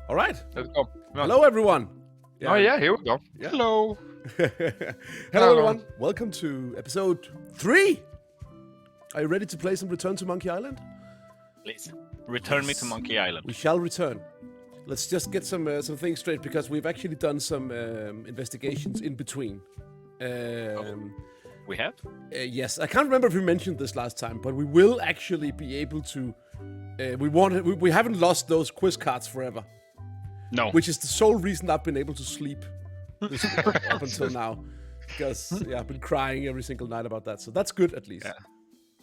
All right. Let's go. Hello, everyone. Oh yeah, here we go. Yeah. Hello. Hello, everyone. Welcome to episode 3. Are you ready to play some Return to Monkey Island? Please, return me to Monkey Island. We shall return. Let's just get some things straight, because we've actually done some investigations in between. We have? Yes, I can't remember if we mentioned this last time, but we will actually be able to... we haven't lost those quiz cards forever. No. Which is the sole reason I've been able to sleep this up until now. Because I've been crying every single night about that. So that's good, at least.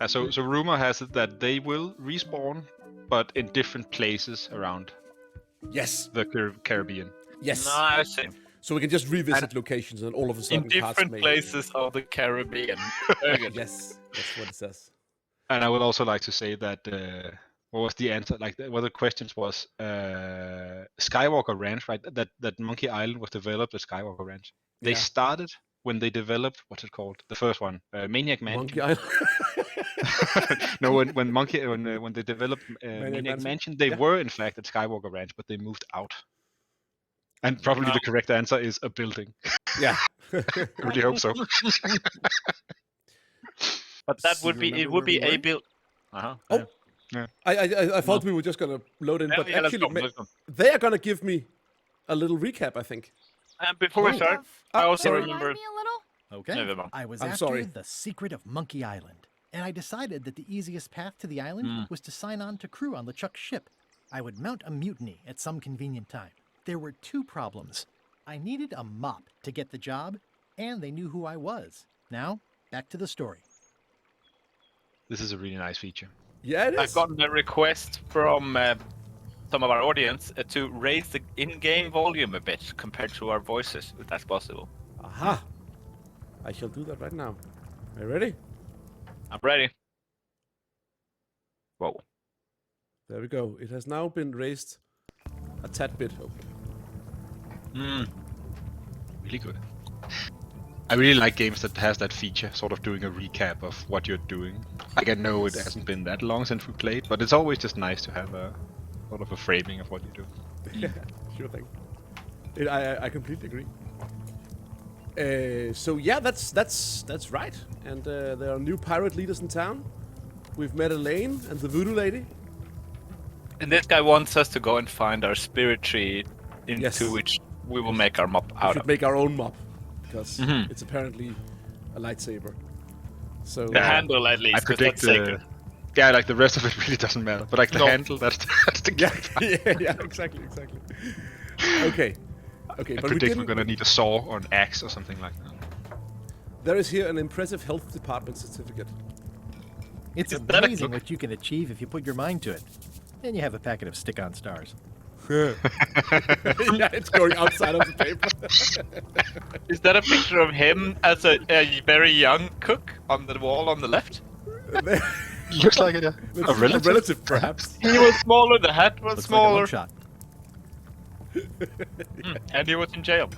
Yeah. So rumor has it that they will respawn, but in different places around Yes. the Caribbean. Yes. No, I see. So we can just revisit locations and all of a sudden In different places of the Caribbean. Very good. Yes, that's what it says. And I would also like to say that what was the answer? Like one of the questions was Skywalker Ranch, right? That Monkey Island was developed at Skywalker Ranch. They started when they developed what's it called? The first one, Maniac Mansion. Monkey Island. No, when they developed Maniac Mansion, they were in fact at Skywalker Ranch, but they moved out. And probably the correct answer is a building. Yeah. I really hope so. But that would be it. Would be a build. Oh. Yeah. I thought we were just gonna load in, but actually let's go. they are gonna give me a little recap, I think. And before we start, I also remember. Me a little? Okay. Never mind. I was I'm after sorry. the secret of Monkey Island, and I decided that the easiest path to the island was to sign on to crew on LeChuck's ship. I would mount a mutiny at some convenient time. There were 2 problems. I needed a mop to get the job, and they knew who I was. Now, back to the story. This is a really nice feature. Yeah, it is. I've gotten a request from some of our audience to raise the in-game volume a bit compared to our voices, if that's possible. Aha. I shall do that right now. Are you ready? I'm ready. Whoa. There we go. It has now been raised a tad bit. Really good. I really like games that has that feature, sort of doing a recap of what you're doing. Like I know it hasn't been that long since we played, but it's always just nice to have a sort of a framing of what you do. Yeah, sure thing. I completely agree. So yeah, that's right. And there are new pirate leaders in town. We've met Elaine and the voodoo lady. And this guy wants us to go and find our spirit tree, into which we will make our mop We out should of. make our own mop, because it's apparently a lightsaber. So The handle, at least. I 'cause predict that's sacred. yeah, like the rest of it really doesn't matter, but like the No. handle, that's the yeah, exactly. Okay, I but we predict didn't. we're gonna need a saw or an axe or something like that. There is here an impressive health department certificate. It's Is that a amazing cook? what you can achieve if you put your mind to it. And you have a packet of stick-on stars. Yeah, it's going outside of the paper. Is that a picture of him as a very young cook on the wall on the left? Looks like it, yeah. A relative, perhaps. He was smaller, the hat was Looks smaller, like a shot. and he was in jail.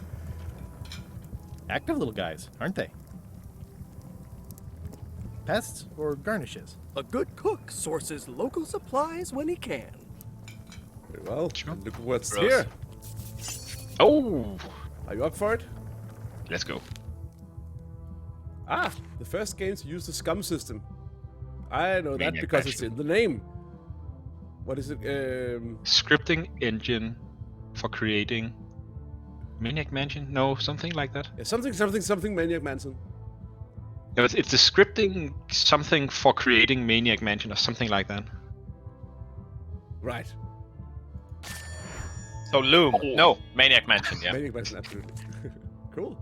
Active little guys, aren't they? Pests or garnishes? A good cook sources local supplies when he can. Very well. Sure. And look what's Gross. here. Oh, Are you up for it? let's go. Ah, the first game to use the scum system. I know that Maniac because it's Mansion. in the name. What is it? Scripting engine for creating Maniac Mansion? No, something like that. Yeah, something Maniac Mansion. No, it's the scripting something for creating Maniac Mansion or something like that. Right. So Loom. No, Maniac Mansion, yeah. Maniac Mansion, absolutely. Cool.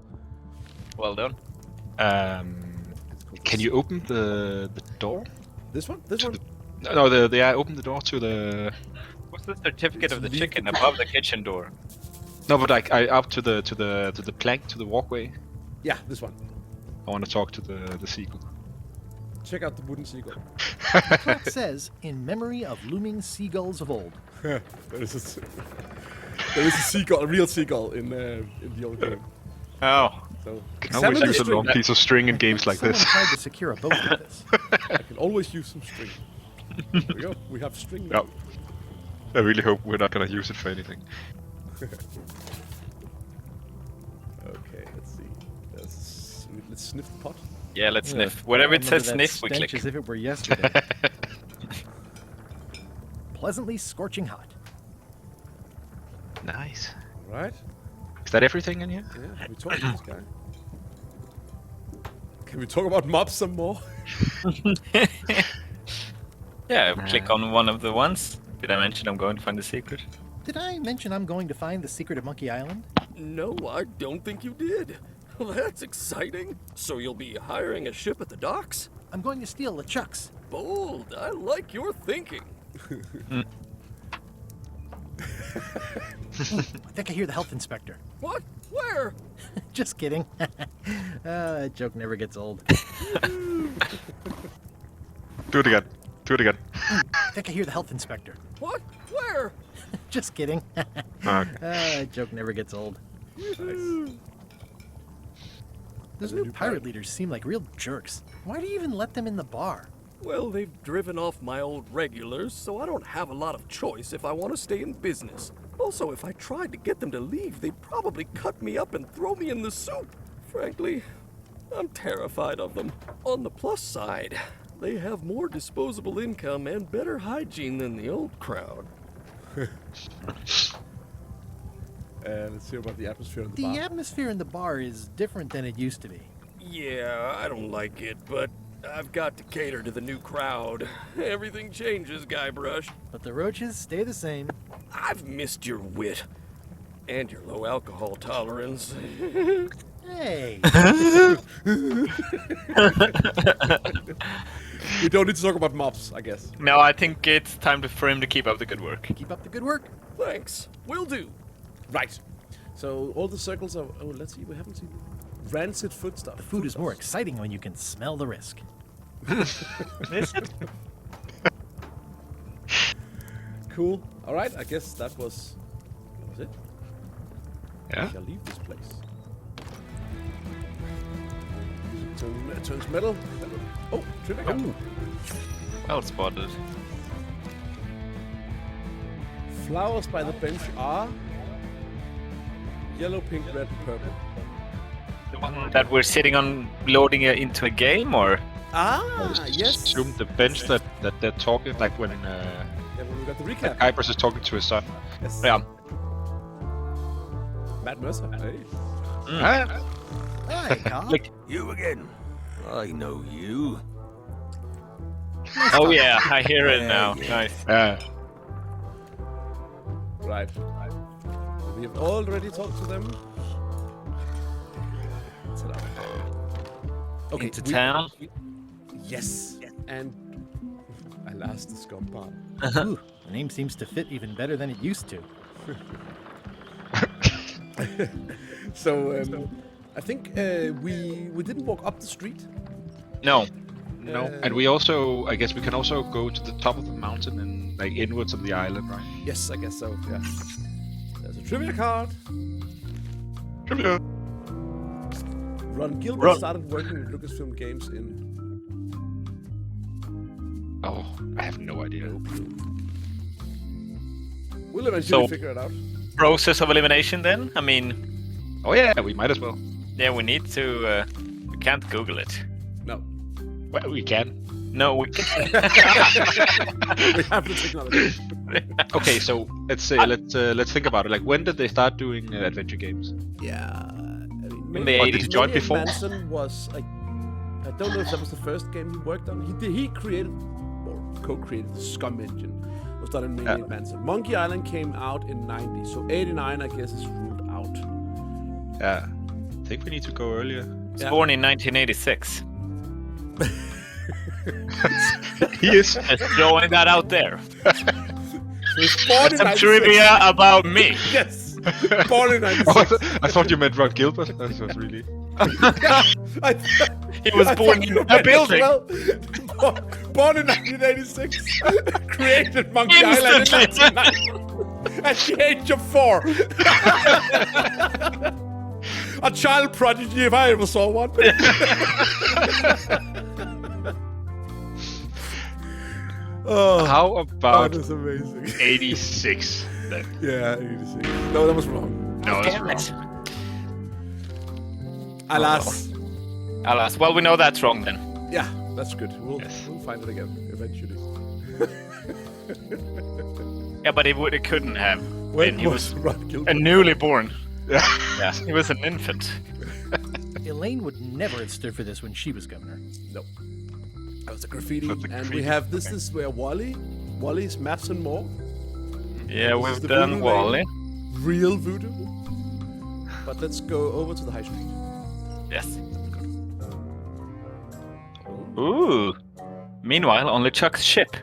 Well done. Can you open the door? This one? This one? No, open the door to the. What's the certificate of the chicken above the kitchen door? No, but like up to the plank, to the walkway. Yeah, this one. I want to talk to the seagull. Check out the wooden seagull. The plaque says, in memory of looming seagulls of old. there is a seagull, a real seagull in the old game. Oh. So Can always use a long piece of string in games like Someone this. tried to secure a boat with this. I can always use some string. There we go. We have string now. I really hope we're not gonna use it for anything. Okay, let's see. Let's sniff the pot. Yeah, let's Ugh, sniff. Wherever I it says remember that sniff, we stench click. as if it were yesterday. Pleasantly scorching hot. Nice. Right? Is that everything in here? Yeah, have we talked to this guy? Can we talk about mobs some more? Yeah, click on one of the ones. Did I mention I'm going to find the secret? Did I mention I'm going to find the secret of Monkey Island? No, I don't think you did. Well, that's exciting. So you'll be hiring a ship at the docks? I'm going to steal LeChuck's. Bold. I like your thinking. I think I hear the health inspector. What? Where? Just kidding. That joke never gets old. Do it again. Do it again. I think I hear the health inspector. What? Where? Just kidding. Okay. That joke never gets old. Those new pirate leaders seem like real jerks. Why do you even let them in the bar? Well, they've driven off my old regulars, so I don't have a lot of choice if I want to stay in business. Also, if I tried to get them to leave, they'd probably cut me up and throw me in the soup. Frankly, I'm terrified of them. On the plus side, they have more disposable income and better hygiene than the old crowd. Let's hear about the atmosphere in the The bar. atmosphere in the bar is different than it used to be. Yeah, I don't like it, but I've got to cater to the new crowd. Everything changes, Guybrush. But the roaches stay the same. I've missed your wit. And your low alcohol tolerance. Hey! We don't need to talk about mobs, I guess. No, I think it's time for him to keep up the good work. Keep up the good work. Thanks. Will do. Right. So all the circles are. Oh, let's see. We haven't seen rancid food stuff. The food is more exciting when you can smell the risk. Is it? Cool. All right. I guess that was it. Yeah. I shall leave this place. Turns metal. Oh, trivia card. Well spotted. Flowers by the bench are yellow, pink, red, and purple. The one that we're sitting on, loading it into a game, or? Yes. Assume the bench that they're talking, like when Yeah, when we got the recap. Guybrush is talking to his son. Yes. Yeah. Matt Mercer. Hey. Ah, Hi, Cobb. Like- You again. I know you. Oh yeah, I hear it now. Nice. Right. We have already talked to them. Okay. Into town. Yes. And alas, the scum bar. Ooh, the name seems to fit even better than it used to. So I think we didn't walk up the street. No. no. And we also, I guess we can also go to the top of the mountain and like inwards of the island, right? Yes, I guess so. Yeah. There's a trivia card. Trivia. Ron Gilbert started working with Lucasfilm Games in. Oh, I have no idea. We'll eventually So- figure it out. Process of elimination then? I mean, Oh yeah, we might as well. yeah, we need to, we can't Google it. No. Well, we can. No, we can't. We have the technology. Okay, so let's say let's think about it. Like, when did they start doing adventure games? Yeah. I mean, In the Or did 80s. he join Maybe before? Manson was like, I don't know if that was the first game he worked on. He created or co-created the Scum engine. It was done in mainly in Manson. Monkey Island came out in 90, so 89 I guess is ruled out. Yeah, I think we need to go earlier. It's born in 1986. He is. Just throwing that out there. So he's born in Some 96. trivia about me. Yes. Born in 96. Oh, I thought you meant Ron Gilbert. That was really. He was born in a building. Well. Born in 1986. Created Monkey Island in Instantly. 1990. At the age of 4. A child prodigy if I ever saw one. Oh, How about that is amazing. 86 then? Yeah, 86. No, that was wrong. No, that's Damn wrong. it. Alas. Alas, well, we know that's wrong then. Yeah, that's good. We'll find it again eventually. Yeah, but it couldn't have. When He was Ron Gilbert? a newly born. Yeah. Yeah, he was an infant. Elaine would never have stood for this when she was governor. No. That was a graffiti. That's a And we graffiti, have this okay. is where Wally's Maps and More. Yeah, This is we've the done voodoo Wally. lane. Real voodoo. But let's go over to the high street. Yes. Ooh. Meanwhile, on LeChuck's ship.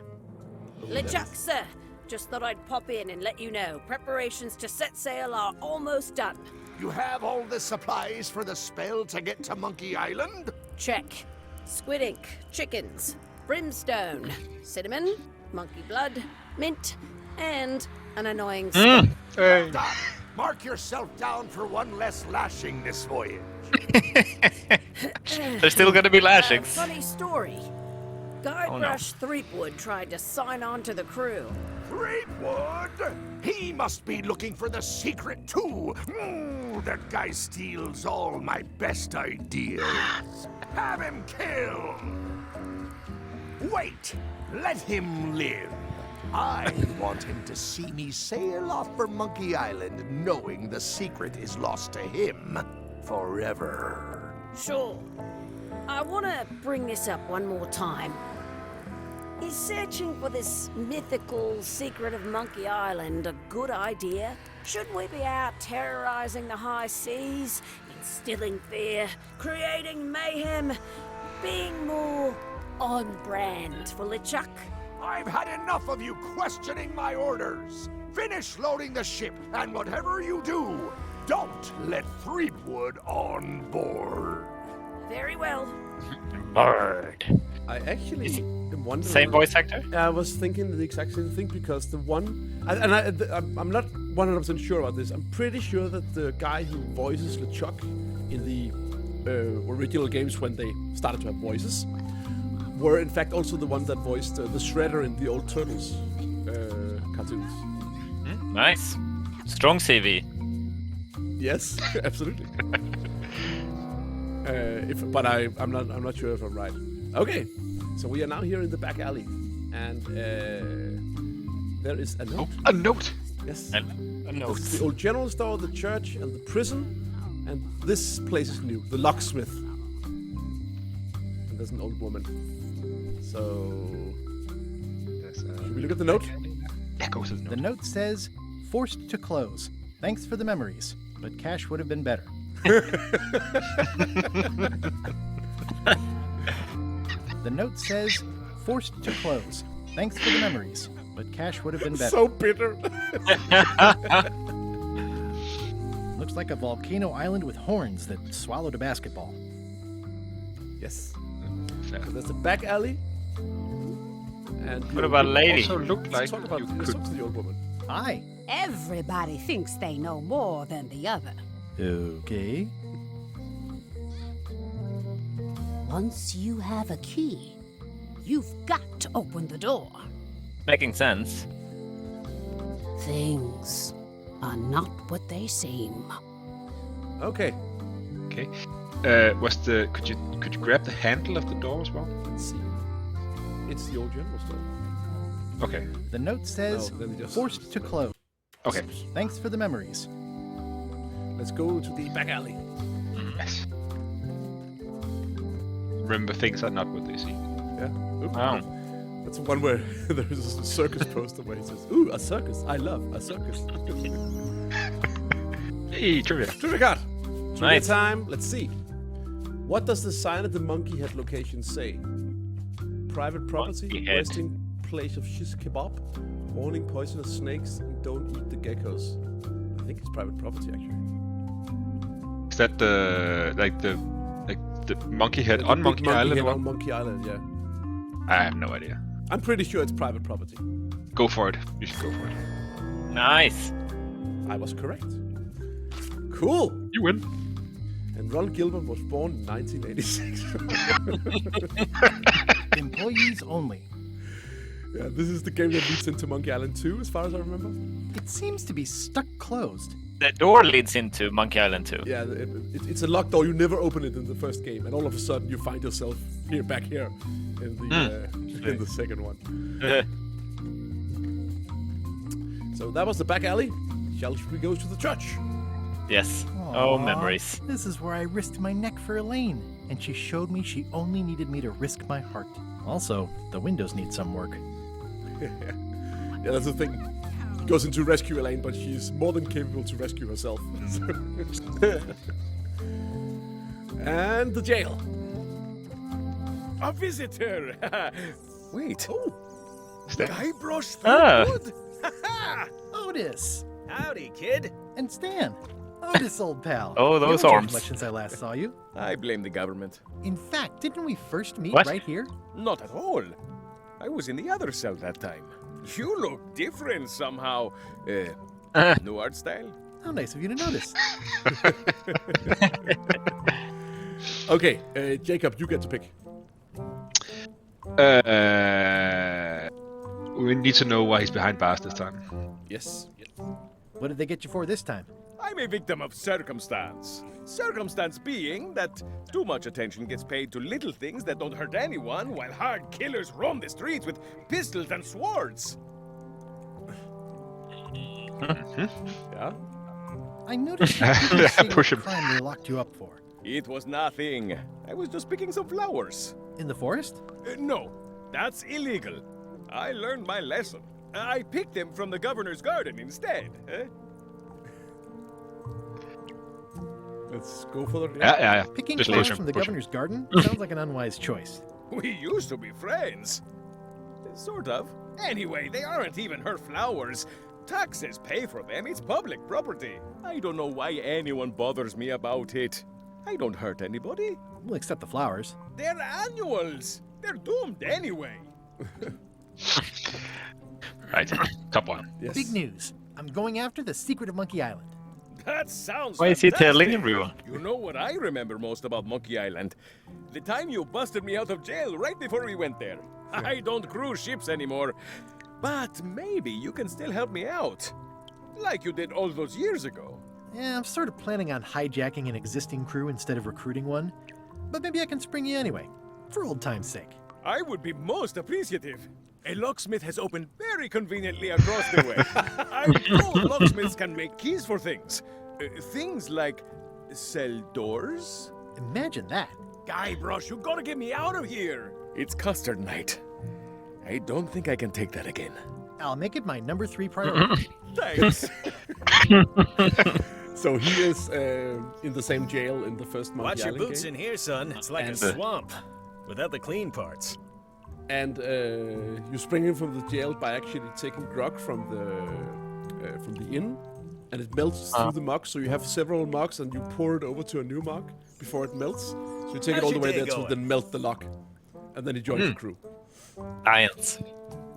LeChuck, sir. Just thought I'd pop in and let you know. Preparations to set sail are almost done. You have all the supplies for the spell to get to Monkey Island? Check. Squid ink, chickens, brimstone, cinnamon, monkey blood, mint, and an annoying stick. Hey. Done. Mark yourself down for one less lashing this voyage. There's still gonna be lashings. Funny story. Guybrush Threepwood tried to sign on to the crew. Threepwood? He must be looking for the secret too. That guy steals all my best ideas. Have him killed. Wait, let him live. I want him to see me sail off for Monkey Island knowing the secret is lost to him forever. Sure. I want to bring this up one more time. Is searching for this mythical secret of Monkey Island a good idea? Shouldn't we be out terrorizing the high seas, instilling fear, creating mayhem, being more on brand for LeChuck? I've had enough of you questioning my orders. Finish loading the ship, and whatever you do, don't let Threepwood on board. Very well. Bird. I actually am wondering. Same voice actor? Yeah, I was thinking the exact same thing because the one, I'm not 100% sure about this. I'm pretty sure that the guy who voices LeChuck in the original games when they started to have voices were in fact also the one that voiced the Shredder in the old Turtles cartoons. Nice. Strong CV. Yes, absolutely. But I'm not sure if I'm right. Okay, so we are now here in the back alley, and there is a note. A note. Yes. A note. It's the old general store, the church, and the prison, and this place is new. The locksmith. And there's an old woman. So, should we look at the note? Yeah, go to the The note. note says, "Forced to close. Thanks for the memories, but cash would have been better." The note says, "Forced to close. Thanks for the memories, but cash would have been better." So bitter. Looks like a volcano island with horns that swallowed a basketball. Yes. Fair. So there's the back alley. And What about lady? Also looked let's like talk about you let's could. talk to the old woman. Hi. Everybody thinks they know more than the other. Okay. Once you have a key, you've got to open the door. Making sense. Things are not what they seem. Okay. Okay. Could you grab the handle of the door as well? Let's see. It's the old general store. Okay. The note says, No, then it just- "Forced to close. Okay. Thanks for the memories." Let's go to the back alley. Yes. Remember, things are not what they seem. Yeah. Ooh. Wow. That's one where there is a circus poster where he says, "Ooh, a circus! I love a circus." Hey, trivia. Trivia card. Trivia Nice. time. Let's see. What does the sign at the Monkey Head location say? Private property, Monkey Head. resting place of shish kebab, warning poisonous snakes, and don't eat the geckos. I think it's private property actually. Is that the monkey head The on big Monkey Island? Head one? on Monkey Island, yeah. I have no idea. I'm pretty sure it's private property. Go for it. You should go for it. Nice. I was correct. Cool. You win. And Ron Gilbert was born in 1986. Employees only. Yeah, this is the game that leads into Monkey Island 2, as far as I remember. It seems to be stuck closed. The door leads into Monkey Island 2. Yeah, it's a locked door. You never open it in the first game, and all of a sudden you find yourself back here in the second one. So that was the back alley. Shall we go to the church? Yes. Aw, Oh, memories. This is where I risked my neck for Elaine, and she showed me she only needed me to risk my heart. Also, the windows need some work. Yeah, that's the thing. He goes in to rescue Elaine, but she's more than capable to rescue herself. And the jail. A visitor! Wait. Oh, Guybrush Ah. Threepwood? Otis! Howdy, kid. And Stan! Otis, old pal. Oh, You those haven't changed arms. much since I last saw you. I blame the government. In fact, didn't we first meet What? right here? Not at all. I was in the other cell that time. You look different somehow. New art style? How nice of you to notice. Okay, Jacob, you get to pick. We need to know why he's behind bars this time. Yes. What did they get you for this time? I'm a victim of circumstance. Circumstance being that too much attention gets paid to little things that don't hurt anyone, while hard killers roam the streets with pistols and swords. Yeah. I noticed you didn't say Push what him. crime they locked you up for. It was nothing. I was just picking some flowers. In the forest? No, that's illegal. I learned my lesson. I picked them from the governor's garden instead. Let's go for the... Yeah. Picking Just flowers push him, from the push him. governor's garden sounds like an unwise choice. We used to be friends. Sort of. Anyway, they aren't even her flowers. Taxes pay for them. It's public property. I don't know why anyone bothers me about it. I don't hurt anybody. We'll accept the flowers. They're annuals. They're doomed anyway. Right, top one. Yes. Big news. I'm going after the secret of Monkey Island. That sounds Why is he telling fantastic. everyone? You know what I remember most about Monkey Island? The time you busted me out of jail right before we went there. I don't cruise ships anymore. But maybe you can still help me out. Like you did all those years ago. Yeah, I'm sort of planning on hijacking an existing crew instead of recruiting one. But maybe I can spring you anyway, for old time's sake. I would be most appreciative. A locksmith has opened very conveniently across the way. I'm told locksmiths can make keys for things. Things like cell doors. Imagine that. Guybrush, you gotta get me out of here. It's custard night. I don't think I can take that again. I'll make it my number 3 priority. Thanks. So he is in the same jail in the first Monkey Watch your Island boots game. in here, son. It's like a And, swamp without the clean parts. And you spring him from the jail by actually taking grog from the inn, and it melts through the mug. So you have several mugs, and you pour it over to a new mug before it melts. So you take it How's all the your way day there to going? then melt the lock, and then you join the crew. Science.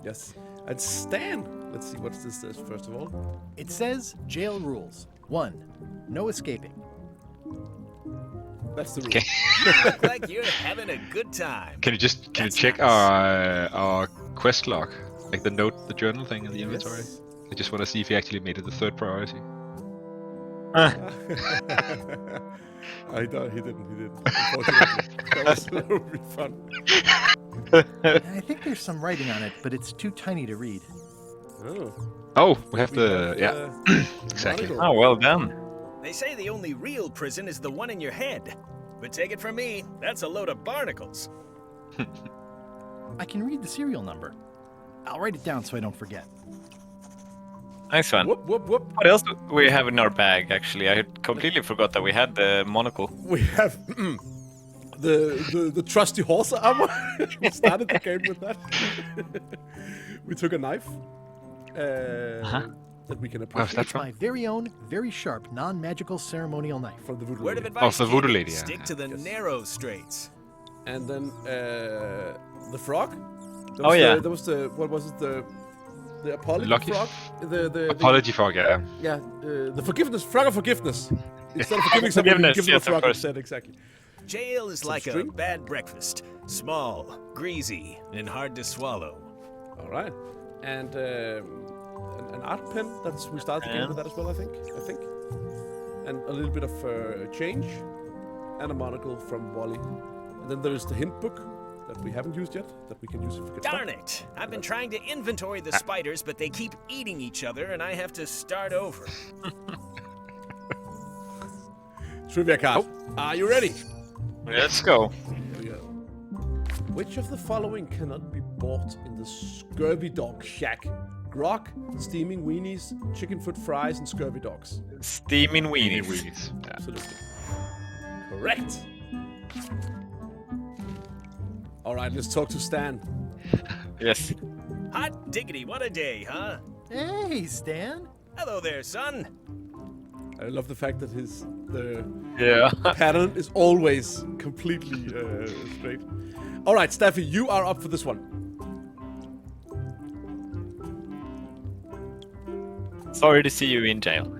Yes. And Stan, let's see what this says first of all. It says jail rules. 1. No escaping. That's the rule. Okay. Look like you're having a good time. Can you That's check nice. our quest log, like the journal thing in the inventory? Yes. I just want to see if he actually made it the third priority. He didn't. Unfortunately. That would be fun. I think there's some writing on it, but it's too tiny to read. Oh. Oh, we have We the have, exactly. monitor. Oh, well done. They say the only real prison is the one in your head. But take it from me, that's a load of barnacles. I can read the serial number. I'll write it down so I don't forget. Nice one. Whoop, whoop, whoop. What else do we have in our bag, actually? I completely forgot that we had the monocle. We have the trusty horse armor. We started the game with that. We took a knife that we can Where's approach that It's from? my very own, very sharp, non-magical ceremonial knife. from the voodoo Word of lady. advice, the kid, voodoo lady, yeah. Stick to the Yes. narrow straights. And then the frog. Oh, yeah. There was the what was it the apology Lucky frog? The Apology frog, yeah. the forgiveness frog of forgiveness. Instead of forgiving somebody, Forgiveness, give them a yes, of frog course. instead. Exactly. Jail is like string? a bad breakfast. Small, greasy, and hard to swallow. All right. And an art pen. We started the game with that as well, I think. And a little bit of change. And a monocle from Wally. And then there is the hint book that we haven't used yet, that we can use if we get Darn stuck. it! I've been trying to inventory the spiders, but they keep eating each other, and I have to start over. Trivia card. Are you ready? Let's go. Here we go. Which of the following cannot be bought in the Scurvy Dog Shack? Grog, steaming weenies, chicken foot fries, and scurvy dogs. Steaming weenies. Yeah. Absolutely. Correct. All right, let's talk to Stan. Yes. Hot diggity, what a day, huh? Hey, Stan. Hello there, son. I love the fact that the Yeah. pattern is always completely straight. All right, Staffy, you are up for this one. Sorry to see you in jail.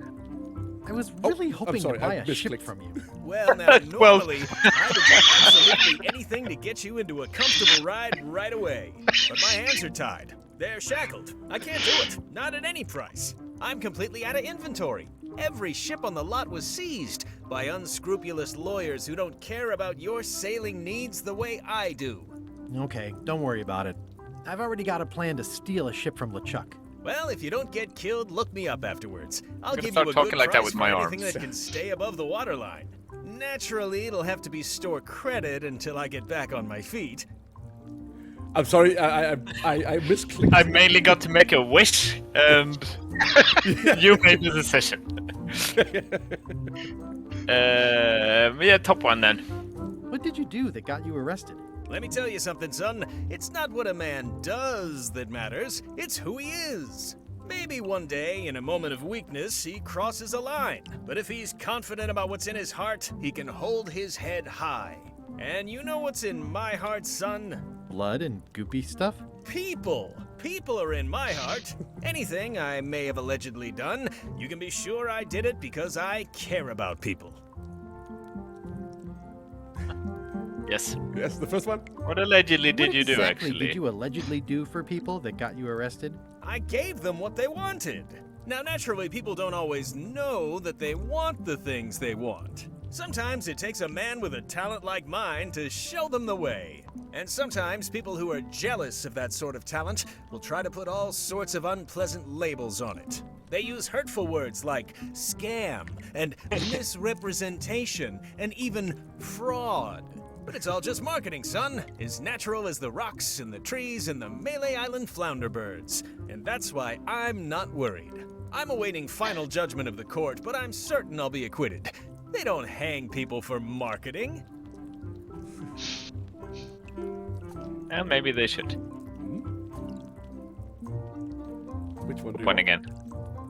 I was really hoping sorry, to buy I a ship misclicked. from you. Well, now, Well- normally, I would do absolutely anything to get you into a comfortable ride right away. But my hands are tied. They're shackled. I can't do it. Not at any price. I'm completely out of inventory. Every ship on the lot was seized by unscrupulous lawyers who don't care about your sailing needs the way I do. Okay, don't worry about it. I've already got a plan to steal a ship from LeChuck. Well, if you don't get killed, look me up afterwards. I'll gonna give start you a talking good like that price with for my anything arms. that can stay above the waterline. Naturally, it'll have to be store credit until I get back on my feet. I'm sorry, I misclicked. I mainly got to make a wish, and you made the decision. Yeah, top one then. What did you do that got you arrested? Let me tell you something, son. It's not what a man does that matters, it's who he is. Maybe one day, in a moment of weakness, he crosses a line. But if he's confident about what's in his heart, he can hold his head high. And you know what's in my heart, son? Blood and goopy stuff? People. People are in my heart. Anything I may have allegedly done, you can be sure I did it because I care about people. Yes. Yes, the first one. What allegedly did What you do, exactly actually? did you allegedly do for people that got you arrested? I gave them what they wanted. Now, naturally, people don't always know that they want the things they want. Sometimes it takes a man with a talent like mine to show them the way. And sometimes people who are jealous of that sort of talent will try to put all sorts of unpleasant labels on it. They use hurtful words like scam and misrepresentation and even fraud. But it's all just marketing, son. As natural as the rocks and the trees and the Malay Island flounder birds. And that's why I'm not worried. I'm awaiting final judgment of the court, but I'm certain I'll be acquitted. They don't hang people for marketing. And maybe they should. Which one do you One want? again.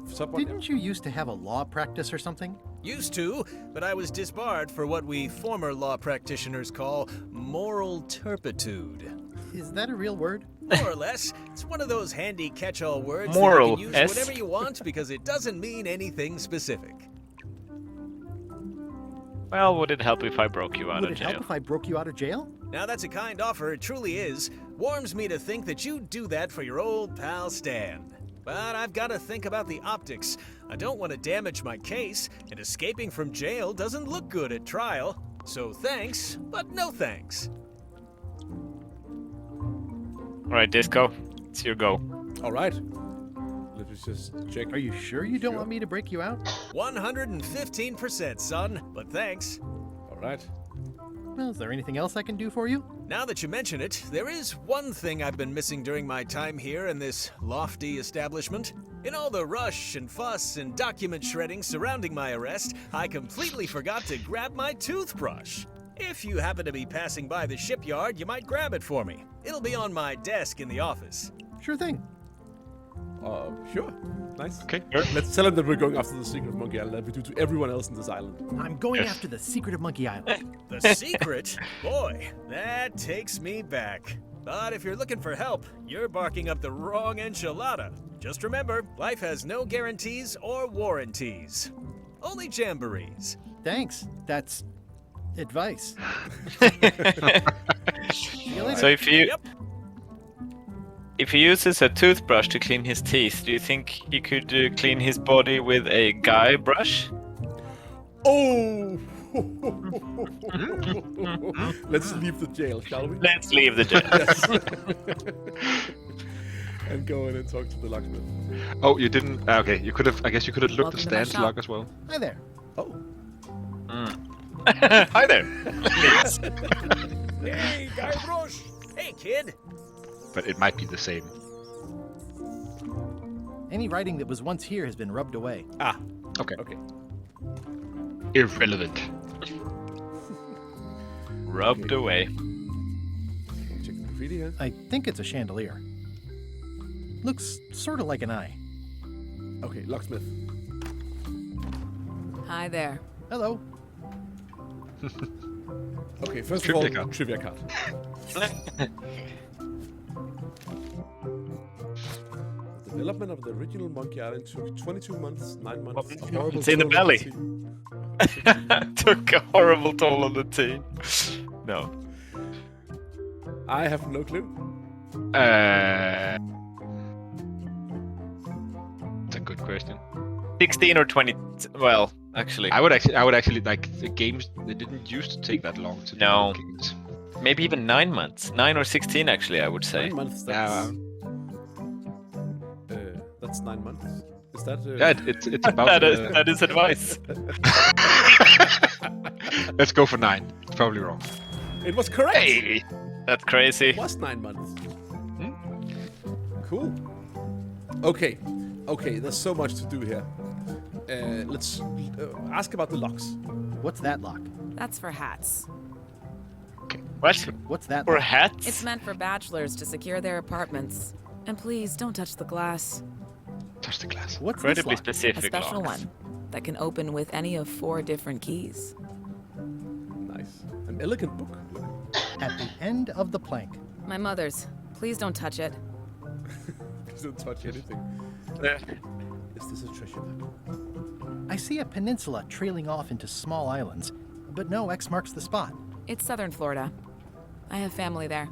Sub one? Didn't you used to have a law practice or something? Used to, but I was disbarred for what we former law practitioners call moral turpitude. Is that a real word? More or less. It's one of those handy catch-all words Moral, that you can use yes. whatever you want because it doesn't mean anything specific. Well, would it help if I broke you out Would of it help jail? if I broke you out of jail? Now that's a kind offer, it truly is. Warms me to think that you'd do that for your old pal Stan. But I've got to think about the optics. I don't want to damage my case, and escaping from jail doesn't look good at trial. So thanks, but no thanks. Alright, Disco. It's your go. All right. Let me just check. Are you sure you don't Sure. want me to break you out? 115%, son, but thanks. All right. Well, is there anything else I can do for you? Now that you mention it, there is one thing I've been missing during my time here in this lofty establishment. In all the rush and fuss and document shredding surrounding my arrest, I completely forgot to grab my toothbrush. If you happen to be passing by the shipyard, you might grab it for me. It'll be on my desk in the office. Sure thing. Sure. Nice. Okay. Let's tell him that we're going after the secret of Monkey Island, like we do to everyone else in this island. I'm going Yes. after the secret of Monkey Island. The secret? Boy, that takes me back. But if you're looking for help, you're barking up the wrong enchilada. Just remember, life has no guarantees or warranties. Only jamborees. Thanks. That's advice. See you later. So if you Yep. If he uses a toothbrush to clean his teeth, do you think he could clean his body with a guy brush? Oh! Let's leave the jail, shall we? Let's leave the jail. Yes. And go in and talk to the locksmith. Oh, you didn't. Okay, you could have. I guess you could have looked Welcome the to my stands shop. lock as well. Hi there. Oh. Hi there. Hey, Guybrush! Hey, kid! But it might be the same. Any writing that was once here has been rubbed away. Ah. Okay. Okay. Irrelevant. Rubbed away. Check the graffiti here. I think it's a chandelier. Looks sort of like an eye. Okay, locksmith. Hi there. Hello. Okay, first Trivia of all, card. trivia card. The development of the original Monkey Island took 22 months, 9 months. A horrible It's in the toll on belly. team. Took a horrible toll on the team. No. I have no clue. That's a good question. 16 or 20. Well, actually. I would actually like the games. They didn't used to take that long to No. do games. Maybe even 9 months. 9 or 16, actually, I would say. 9 months. That's 9 months. Is that? Yeah, it's about. that is advice. Let's go for 9. It's probably wrong. It was correct. Hey, that's crazy. It was 9 months. Cool. Okay. Okay. There's so much to do here. Let's ask about the locks. What's that lock? That's for hats. What? What's that For lock? hats? It's meant for bachelors to secure their apartments. And please don't touch the glass. Touch the glass. What's this Incredibly lock? A specific special locks. one that can open with any of 4 different keys. Nice. An elegant book. At the end of the plank. My mother's. Please don't touch it. Please don't touch anything. Is this a treasure map? I see a peninsula trailing off into small islands, but no X marks the spot. It's southern Florida. I have family there.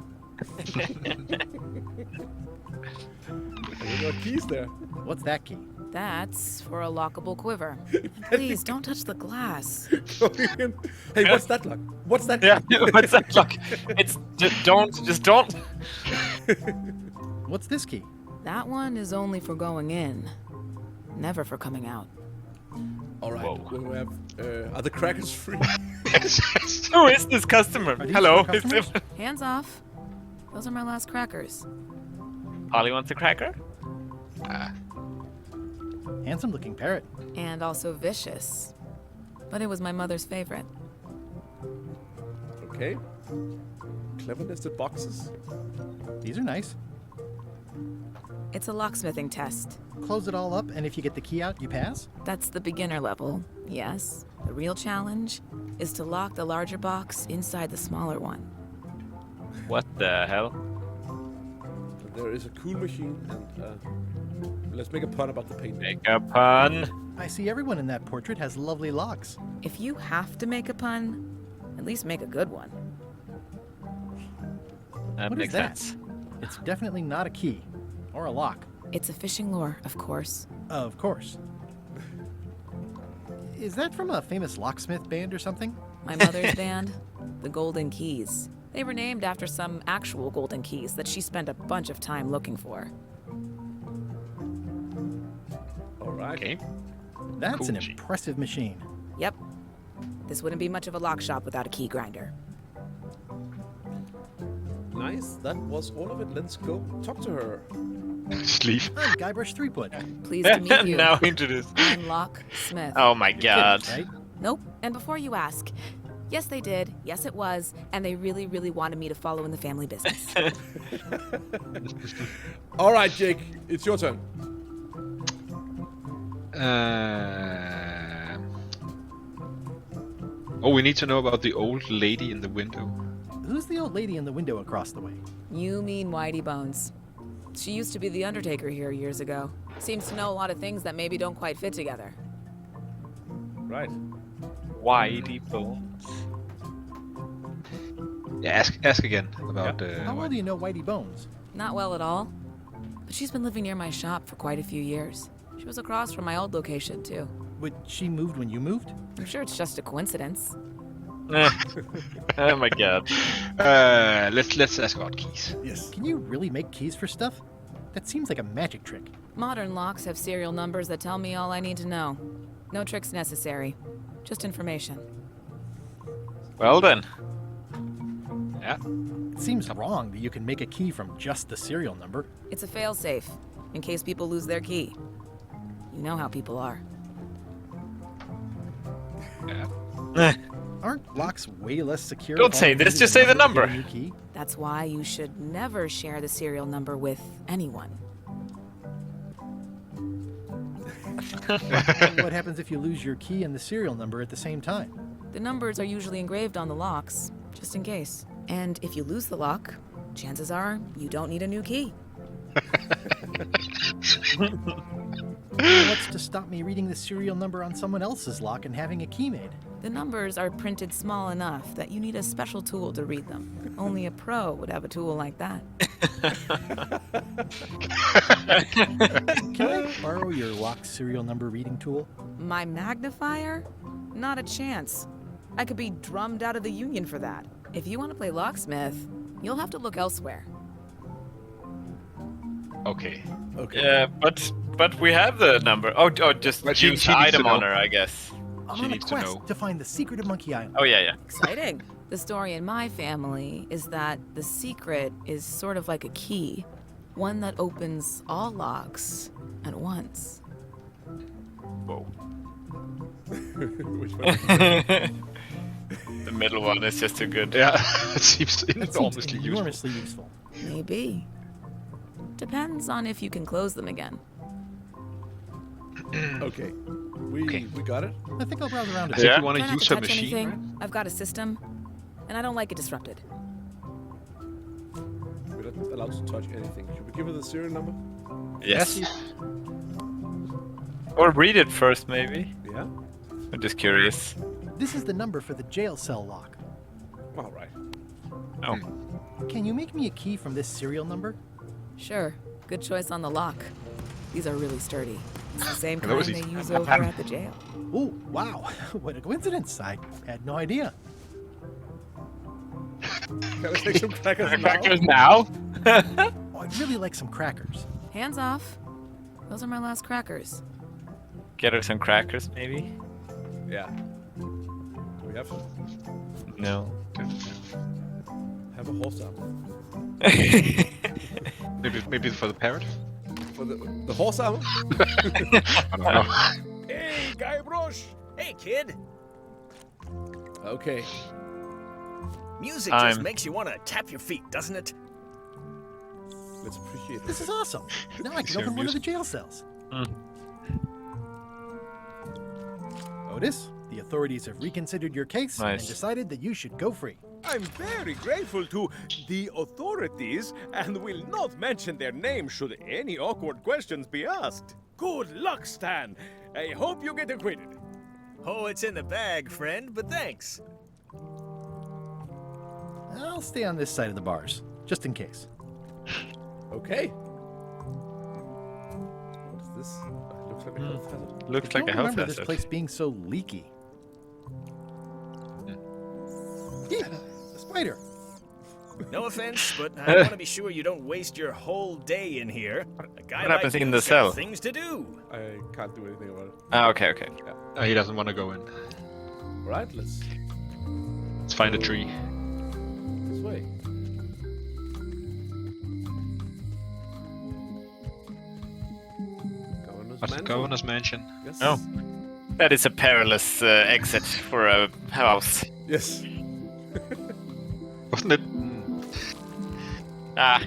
We got keys there. What's that key? That's for a lockable quiver. And please don't touch the glass. Hey, what's that lock? What's that? Yeah, what's that lock? It's just don't. What's this key? That one is only for going in, never for coming out. All right. Whoa. We have. Are the crackers free? Who is this customer? these Hello. for customers? Hands off. Those are my last crackers. Holly wants a cracker? Handsome looking parrot. And also vicious. But it was my mother's favorite. Okay. Clever nested boxes. These are nice. It's a locksmithing test. Close it all up, and if you get the key out, you pass? That's the beginner level, yes. The real challenge is to lock the larger box inside the smaller one. What the hell? There is a cool machine, and let's make a pun about the paint. Make a pun. I see everyone in that portrait has lovely locks. If you have to make a pun, at least make a good one. That What makes is that? sense. It's definitely not a key. Or a lock. It's a fishing lure, of course. Of course. Is that from a famous locksmith band or something? My mother's band, the Golden Keys. They were named after some actual golden keys that she spent a bunch of time looking for. All right. Okay. That's Cool an machine. impressive machine. Yep. This wouldn't be much of a lock shop without a key grinder. Nice. That was all of it. Let's go talk to her. Just leave. I'm Guybrush Threepwood. Pleased to meet you. Now introduce. I'm Locksmith. Oh my Kidding, god. right? Nope. And before you ask, yes, they did. Yes, it was. And they really, really wanted me to follow in the family business. All right, Jake. It's your turn. Oh, we need to know about the old lady in the window. Who's the old lady in the window across the way? You mean Whitey Bones. She used to be the Undertaker here years ago. Seems to know a lot of things that maybe don't quite fit together. Right. Whitey bones. Yeah, ask again about. How well do you know Whitey Bones? Not well at all. but she's been living near my shop for quite a few years. She was across from my old location, too. But she moved when you moved? I'm sure it's just a coincidence. Oh my god. Let's ask about keys. Yes. Can you really make keys for stuff? That seems like a magic trick. Modern locks have serial numbers that tell me all I need to know. No tricks necessary. Just information. Well then. Yeah. It seems wrong that you can make a key from just the serial number. It's a failsafe, in case people lose their key. You know how people are. Yeah. Aren't locks way less secure? Don't if say all you this, need just is a say the to number. get a new key? That's why you should never share the serial number with anyone. What happens if you lose your key and the serial number at the same time? The numbers are usually engraved on the locks, just in case. And if you lose the lock, chances are you don't need a new key. What's to stop me reading the serial number on someone else's lock and having a key made? The numbers are printed small enough that you need a special tool to read them. Only a pro would have a tool like that. Can I borrow your lock serial number reading tool? My magnifier? Not a chance. I could be drummed out of the union for that. If you want to play locksmith, you'll have to look elsewhere. Okay. Okay. Yeah, but we have the number. Oh, just But she use needs to item know. on her, I guess. I'm She on a needs to quest know. to find the secret of Monkey Island. Oh yeah. Exciting. The story in my family is that the secret is sort of like a key, one that opens all locks at once. Whoa. Which one? The middle one is just too good. Yeah, it seems That seems enormously useful. enormously useful. Maybe. Depends on if you can close them again. Okay. We got it. I think I'll browse around a I bit. think Yeah. you want Try to not use to her touch machine, anything. right? I've got a system, and I don't like it disrupted. We're not allowed to touch anything. Should we give her the serial number? Yes. Or read it first, maybe. Yeah. I'm just curious. This is the number for the jail cell lock. All right. Oh. Can you make me a key from this serial number? Sure, good choice on the lock. These are really sturdy. It's the same That kind was they easy. use over at the jail. Oh, wow. What a coincidence. I had no idea. Can I take some crackers now? Crackers now? Oh, I'd really like some crackers. Hands off. Those are my last crackers. Get her some crackers, maybe? Yeah. Do we have some? No. Have a horse armor. Maybe for the parrot. For the horse armor? I don't know. Hey, Guybrush! Hey, kid. Okay. Music just I'm- makes you want to tap your feet, doesn't it? Let's appreciate This it. is awesome. Now I Is can there open one of the music? jail cells. Mm. Otis, the authorities have reconsidered your case Nice. and decided that you should go free. I'm very grateful to the authorities and will not mention their name should any awkward questions be asked. Good luck, Stan. I hope you get acquitted. Oh, it's in the bag, friend, but thanks. I'll stay on this side of the bars, just in case. Okay. What is this? Looks like a health hazard. Looks I like don't a health remember this hazard. place being so leaky. Yeah, a spider. No offense, but I want to be sure you don't waste your whole day in here. A guy What like happens in you's the got cell? Things to do. I can't do anything about it. Ah, okay. He doesn't want to go in. All right, let's Let's find a tree. this way. Governor's What's the mansion? governor's mansion? Yes. Oh. That is a perilous exit for a house. Yes. Wasn't it? Ah,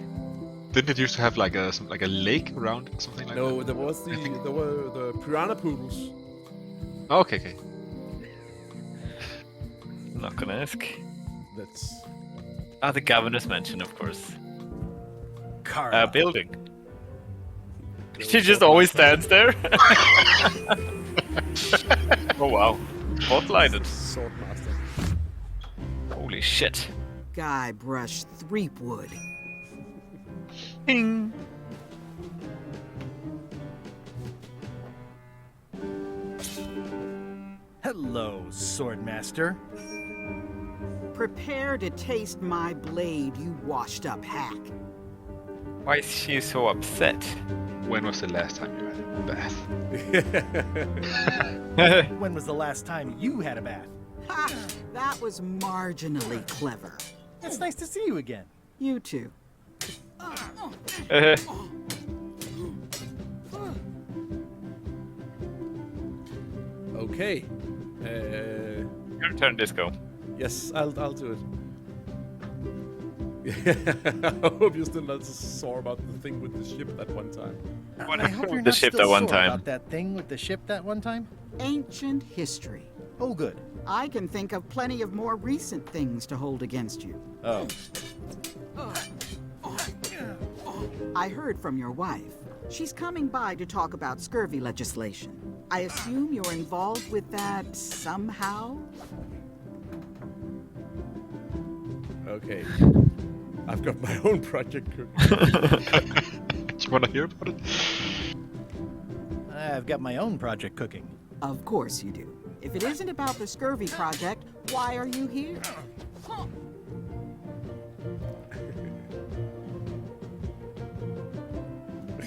Didn't it used to have like a lake around it, something like No, that? there was there were the piranha poodles. Oh, okay. not gonna ask. That's Ah, the governor's mansion, of course. Carl. Building. She just always stands there. Oh wow. Spotlighted. sword master. Holy shit. Guybrush Threepwood. Ding. Hello, Swordmaster. Prepare to taste my blade, you washed-up hack. Why is she so upset? When was the last time you had a bath? When was the last time you had a bath? Ha! That was marginally clever. It's nice to see you again. You too. Okay. Your turn, Disco. Yes, I'll do it. I hope you're still not sore about the thing with the ship that one time. What I hope you're the not ship still that one sore time? about that thing with the ship that one time. Ancient history. Oh, good. I can think of plenty of more recent things to hold against you. Oh. I heard from your wife. She's coming by to talk about scurvy legislation. I assume you're involved with that somehow? Okay. I've got my own project cooking. Do you want to hear about it? I've got my own project cooking. Of course you do. If it isn't about the scurvy project, why are you here?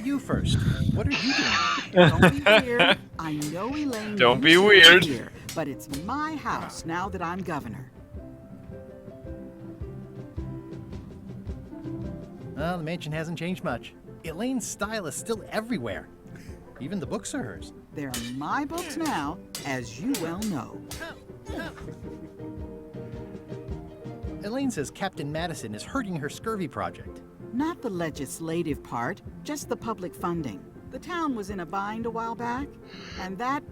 You first. What are you doing? Don't be weird. I know Elaine. Don't be wants you weird. Here, but it's my house now that I'm governor. Well, the mansion hasn't changed much. Elaine's style is still everywhere. Even the books are hers. They're my books now, as you well know. Elaine says Captain Madison is hurting her scurvy project. Not the legislative part, just the public funding. The town was in a bind a while back, and that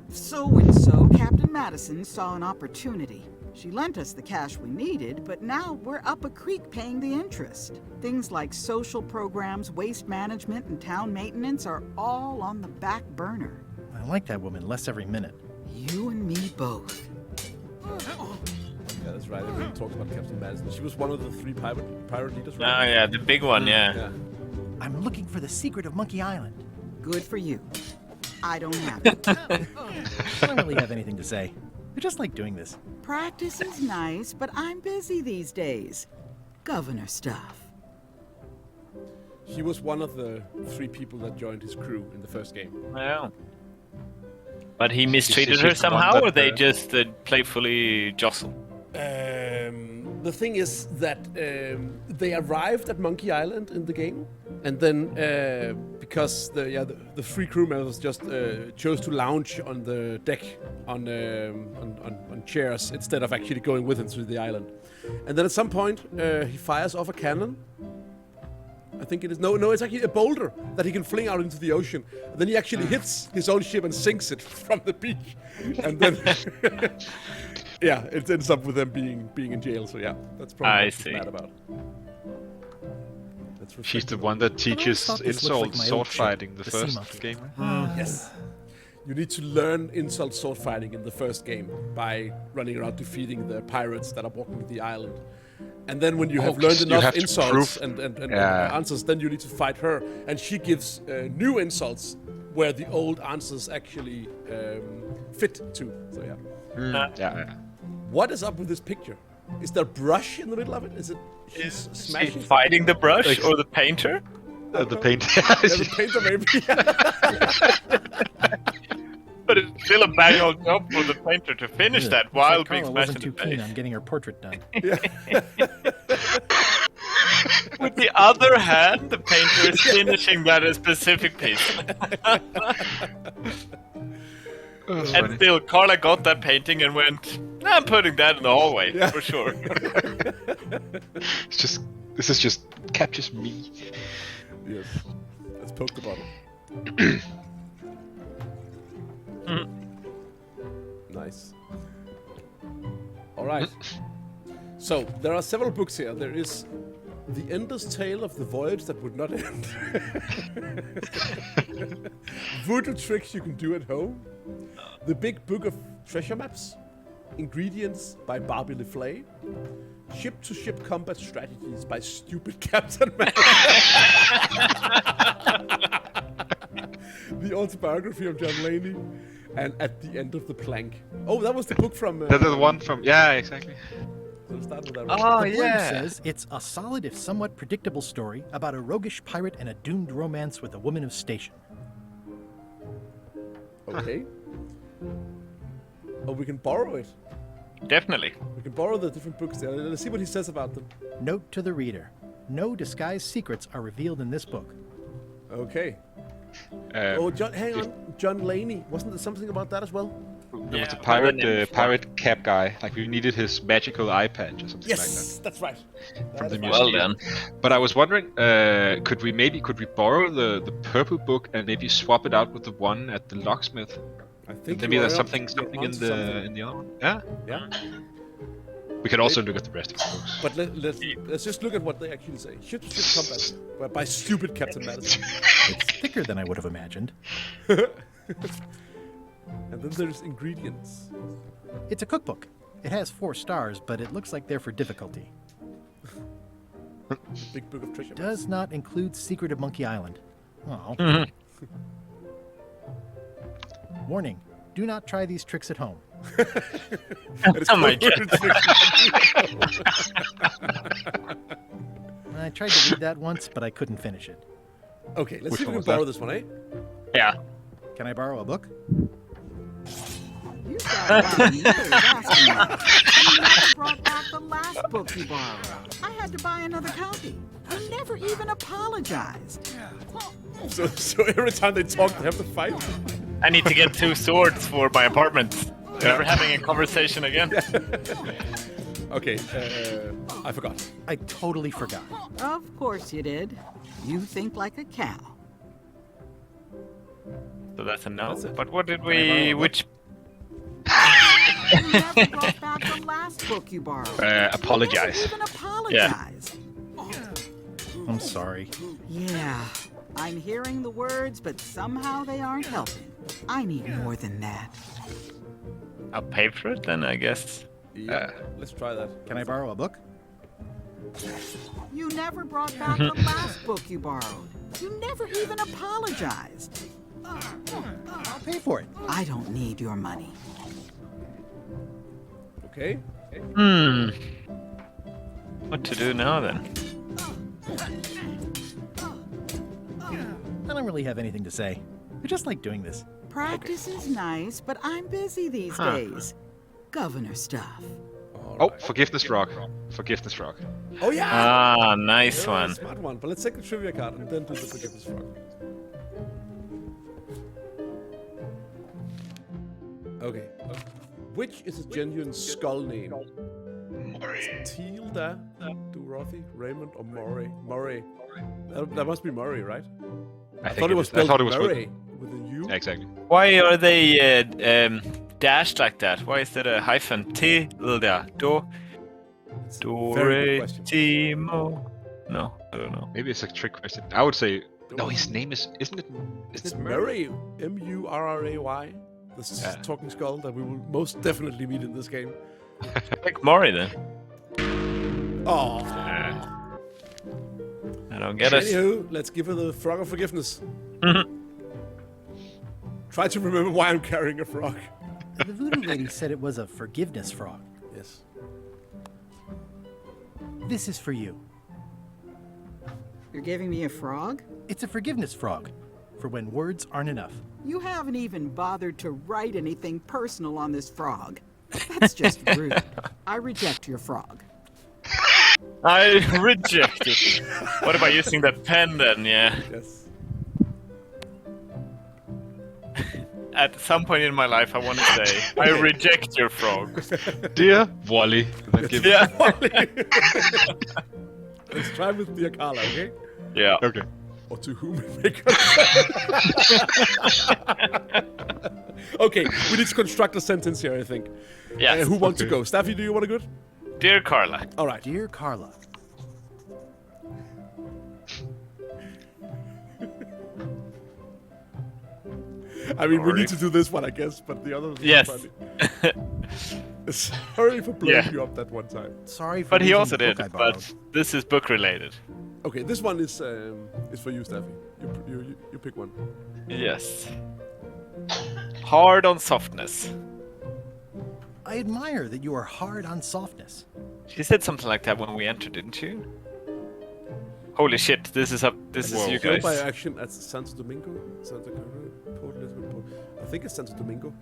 so-and-so, Captain Madison, saw an opportunity. She lent us the cash we needed, but now we're up a creek paying the interest. Things like social programs, waste management, and town maintenance are all on the back burner. I like that woman less every minute. You and me both. Yeah, that's right. Everyone talks about Captain Madison. She was one of the 3 pirate leaders, Oh right? yeah, the big one, yeah. I'm looking for the secret of Monkey Island. Good for you. I don't have it. I don't really have anything to say. I just like doing this. Practice is nice, but I'm busy these days. Governor stuff. He was one of the 3 people that joined his crew in the first game. Yeah. But he mistreated She's her the one somehow, that, or they just playfully jostle? The thing is that they arrived at Monkey Island in the game, and then because the 3 crew members just chose to lounge on the deck on chairs instead of actually going with him to the island, and then at some point he fires off a cannon. I think it is no, it's actually a boulder that he can fling out into the ocean. And then he actually hits his own ship and sinks it from the beach, and then. Yeah, it ends up with them being in jail. So yeah, that's probably what she's mad about. She's the one that teaches thought this looked insult like my sword old ship, fighting the the first sea monkey. game. Yes. You need to learn insult sword fighting in the first game by running around defeating the pirates that are walking the island. And then when you have learned you enough have to insults prove- and answers, then you need to fight her. And she gives new insults where the old answers actually fit to. So yeah. Yeah. What is up with this picture? Is there a brush in the middle of it? Is it she's Is smashing? he fighting the brush Like- or the painter? The paint. Yeah, the painter maybe. But it's still a bang on job for the painter to finish that while being Carla smashed wasn't in too the keen face. on getting her portrait done. With the other hand, the painter is finishing that a specific piece. And still, Carla got that painting and went, I'm putting that in the hallway, for sure. This is just captures me. Yes. Let's poke the bottle. Nice. Alright. So, there are several books here. There is The Ender's Tale of the Voyage That Would Not End. Voodoo Tricks You Can Do at Home. The Big Book of Treasure Maps. Ingredients by Barbie LeFlay. Ship-to-Ship Combat Strategies by, Stupid Captain Man. The autobiography of John Laney, and At the End of the Plank. Oh, that was the book from... That's the one from... Yeah, exactly. So we'll start with that one. Oh, The blurb yeah. says it's a solid if somewhat predictable story about a roguish pirate and a doomed romance with a woman of station. Okay. Oh, we can borrow it. Definitely. We can borrow the different books there. Let's see what he says about them. Note to the reader. No disguised secrets are revealed in this book. Okay. Um, Hang on. John Laney. Wasn't there something about that as well? There was Yeah, the pirate, but then- pirate cap guy. Like we needed his magical eye patch or something like Yes, that's right. from the That is museum. Well then. But I was wondering, could we borrow the purple book and maybe swap it out with the one at the locksmith? I think Maybe you there's are something you're in onto the something. in the other one. Yeah. Yeah. We can also look at the rest of the books. But let's just look at what they actually say. Ship combat by stupid Captain Madison. It's thicker than I would have imagined. And then there's ingredients. It's a cookbook. It has 4 stars, but it looks like they're for difficulty. Big book of treasure. Does not include Secret of Monkey Island. Oh. Warning, do not try these tricks at home. Oh my god. I tried to read that once, but I couldn't finish it. Okay, let's Which see if we one can was borrow that? this one, eh? Yeah. Can I borrow a book? You got one years asking me. You never brought back the last book you borrowed. I had to buy another copy. You never even apologized. So every time they talk, they have to fight. I need to get 2 swords for my apartment. Never having a conversation again. Okay, I forgot. I totally forgot. Of course you did. You think like a cow. So that's a no. That's it. But what did Can I borrow we... a book? Which... You never brought back the last book you borrowed. Apologize. You never even apologized. I'm sorry. Yeah, I'm hearing the words, but somehow they aren't helping. I need more than that. I'll pay for it then, I guess. Yeah, let's try that. Can I borrow a book? You never brought back the last book you borrowed. You never even apologized. I'll pay for it. I don't need your money. Okay. What to do now then? I don't really have anything to say. I just like doing this. Practice is nice, but I'm busy these days. Governor stuff. Oh, forgiveness rock. Forgiveness rock. Oh yeah! Ah, nice Yeah, one. Smart one. But let's take the trivia card and then do the forgiveness frog. Okay. Which is a genuine skull name? Tilda, Dorothy, Raymond, or Murray? Murray. That must be Murray, right? I thought it was I spelled thought it was Murray with a U. Exactly. Why are they dashed like that? Why is there a hyphen? Tilda. Very good question. Timo. No, I don't know. Maybe it's a trick question. I would say no. His name isn't it? It's Isn't it Murray. M-U-R-R-A-Y. This is Yeah. talking skull that we will most definitely meet in this game. Like Mori then. Oh. I don't get it. Anywho, let's give her the frog of forgiveness. Try to remember why I'm carrying a frog. The voodoo lady said it was a forgiveness frog. Yes. This is for you. You're giving me a frog? It's a forgiveness frog, for when words aren't enough. You haven't even bothered to write anything personal on this frog. That's just rude. I reject your frog. I reject it. What about using the pen then? Yeah. Yes. At some point in my life, I want to say, I reject your frog. Dear Wally. Then give it- Yeah. Let's try with Dear Carla, okay? Yeah. Okay. Or to whom it may concern. Okay, we need to construct a sentence here, I think. Yes. Who wants to Okay. go? Staffy, do you want to go? Dear Carla. All right. Dear Carla, I mean, we need to do this one, I guess, but the other. Yes. Funny. Sorry for blowing Yeah. you up that one time. sorry for But he losing also the did. book I borrowed. But this is book related. Okay, this one is for you, Staffy. You pick one. Yes. Hard on softness. I admire that you are hard on softness. She said something like that when we entered, didn't you? Holy shit! This is you Killed by guys. action at Santo Domingo. Santa Cruz, Port Lisbon, Port. I think it's Santo Domingo.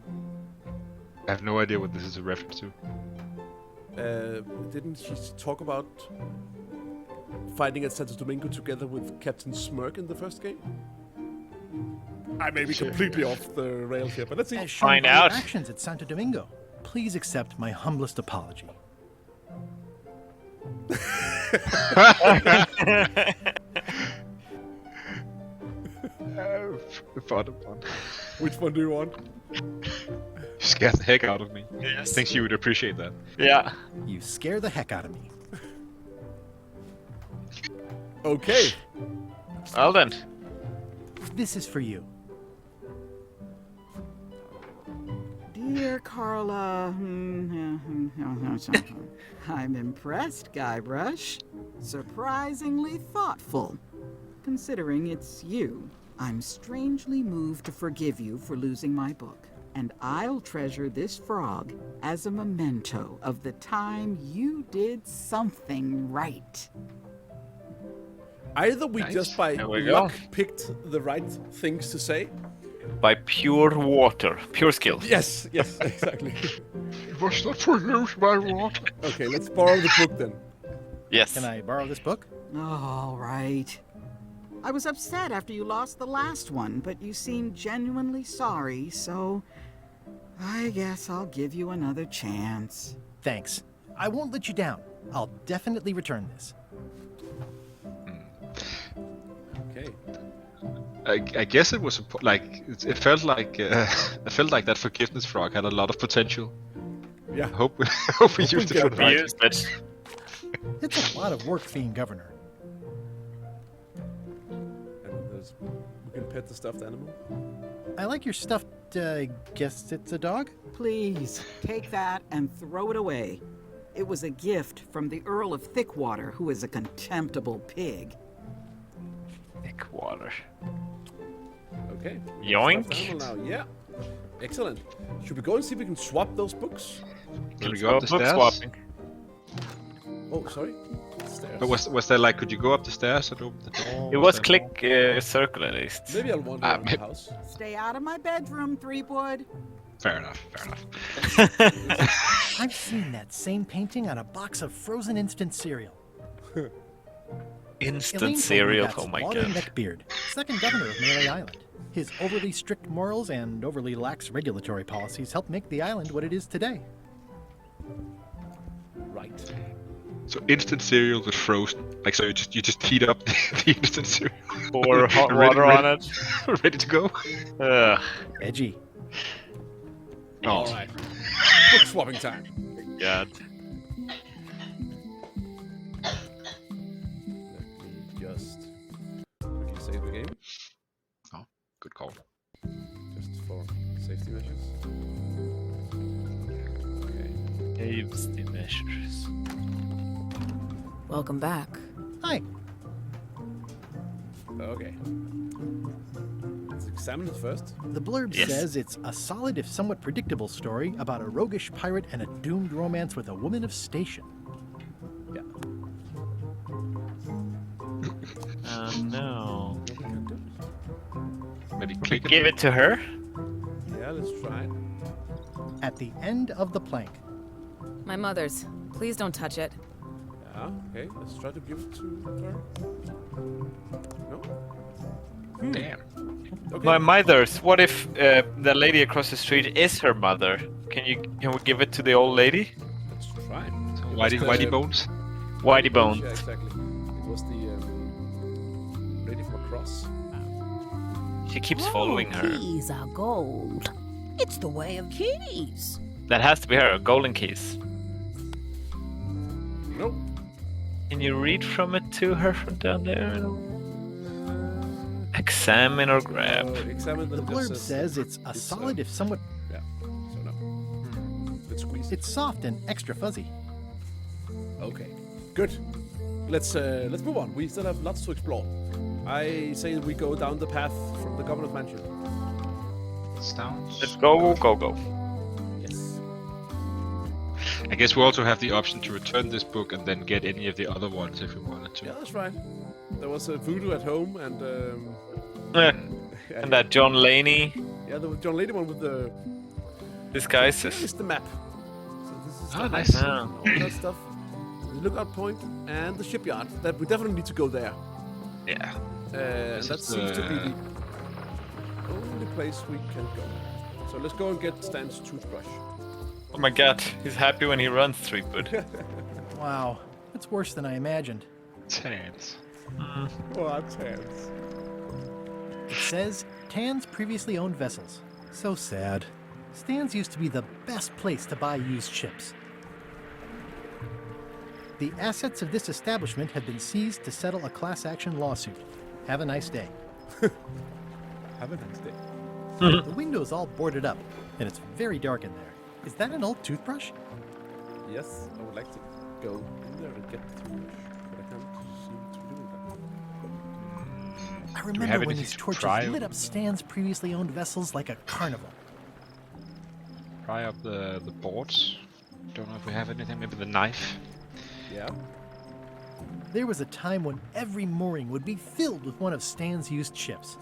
I have no idea what this is a reference to. Didn't she talk about fighting at Santo Domingo together with Captain Smirk in the first game? I may be completely off the rails here, but let's see. As shown Find by your out. actions at Santo Domingo, please accept my humblest apology. The bottom one. Which one do you want? You scared the heck out of me. Yes. I think you would appreciate that. Yeah. You scare the heck out of me. Okay. Well then. This is for you. Dear Carla, I'm impressed, Guybrush. Surprisingly thoughtful. Considering it's you, I'm strangely moved to forgive you for losing my book. And I'll treasure this frog as a memento of the time you did something right. Either we just by There we luck go. picked the right things to say. By pure water, pure skill. Yes, exactly. It was not for lose my water. Okay, let's borrow the book then. Yes. Can I borrow this book? All right. I was upset after you lost the last one, but you seemed genuinely sorry, so I guess I'll give you another chance. Thanks. I won't let you down. I'll definitely return this. Okay. I guess it was it felt like that forgiveness frog had a lot of potential. Yeah. I hope we used it get for it the We right. used it. It's a lot of work being governor. And we can pet the stuffed animal. I like your stuffed, guess it's a dog? Please, take that and throw it away. It was a gift from the Earl of Thickwater, who is a contemptible pig. Thick water. Okay. Yoink. Stuffed animal now. Yeah. Excellent. Should we go and see if we can swap those books? Can we Let's go up the book stairs? swapping. Oh, sorry. Stairs. But was there like, could you go up the stairs and open the door? It was there- click circle at least. Maybe I'll wander around the house. Stay out of my bedroom, Threepwood. Fair enough. I've seen that same painting on a box of frozen instant cereal. Instant Elaine told me cereal. that's Oh my Walter god. Neckbeard, second governor of Melee Island. His overly strict morals and overly lax regulatory policies helped make the island what it is today. Right. So instant cereal with frozen. Like, so you just heat up the instant cereal. Pour hot Ready- water on it. Ready to go. Edgy. All right. Book swapping time. God. Let me just quickly save the game, Oh, good call. just for safety measures. Okay. Saves the measures. Welcome back. Hi. Okay. Let's examine it first. The blurb Yes. says it's a solid if somewhat predictable story about a roguish pirate and a doomed romance with a woman of station. Yeah. No. Maybe click it. Give it to her. Yeah, let's try it. At the end of the plank, My mother's. Please don't touch it. Yeah, okay. Let's try to give it to her. No? Damn. Okay. My mother's. What if the lady across the street is her mother? Can we give it to the old lady? Let's try. Whitey bones. Whitey Bone. Yeah, exactly. It was the lady from across. She keeps following her. Keys are gold. It's the way of keys. That has to be her. Golden keys. Nope. Can you read from it to her from down there? Examine or grab. Examine the just blurb says it's a solid if somewhat. Yeah. So no. Let's squeeze it. It's soft and extra fuzzy. Okay. Good. Let's move on. We still have lots to explore. I say we go down the path from the governor's mansion. Sounds. Let's go, go, go. Yes. I guess we also have the option to return this book and then get any of the other ones if we wanted to. Yeah, that's right. There was a voodoo at home and. And that John Laney Yeah, the John Lady one with the. disguises. This is the map. So this is Oh, the nice. map, all that stuff. The lookout point and the shipyard. That we definitely need to go there. Yeah. And This that is seems to be the- the only place we can go. So let's go and get Stan's toothbrush. Oh my god, he's happy when he runs, Threepwood. Wow, it's worse than I imagined. Tans. Oh, hands. It says Tan's previously owned vessels. So sad. Stan's used to be the best place to buy used ships. The assets of this establishment have been seized to settle a class action lawsuit. Have a nice day. Have a nice day. The window's all boarded up, and it's very dark in there. Is that an old toothbrush? Yes, I would like to go in there and get the toothbrush, but I can't seem to do that. I have remember when anything these to torches pry lit open? up Stan's previously owned vessels like a carnival. Pry up the boards. Don't know if we have anything. Maybe the knife. Yeah. There was a time when every mooring would be filled with one of Stan's used ships.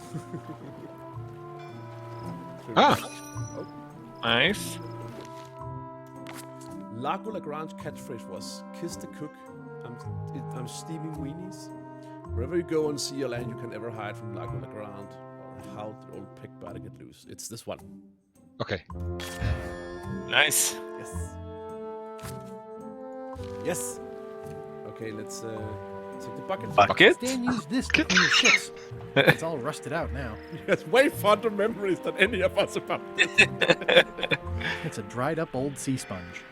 Ah! Nice. Lago Lagrange's catchphrase was, "Kiss the cook, I'm steaming weenies." Wherever you go and see your land, you can never hide from Lago Lagrange. Or how did old pig body get loose? It's this one. Okay. Nice. Yes. Yes. Okay, let's take the bucket. Bucket? Stan used this to clean his ships. It's all rusted out now. It's way fonder memories than any of us about. It's a dried up old sea sponge.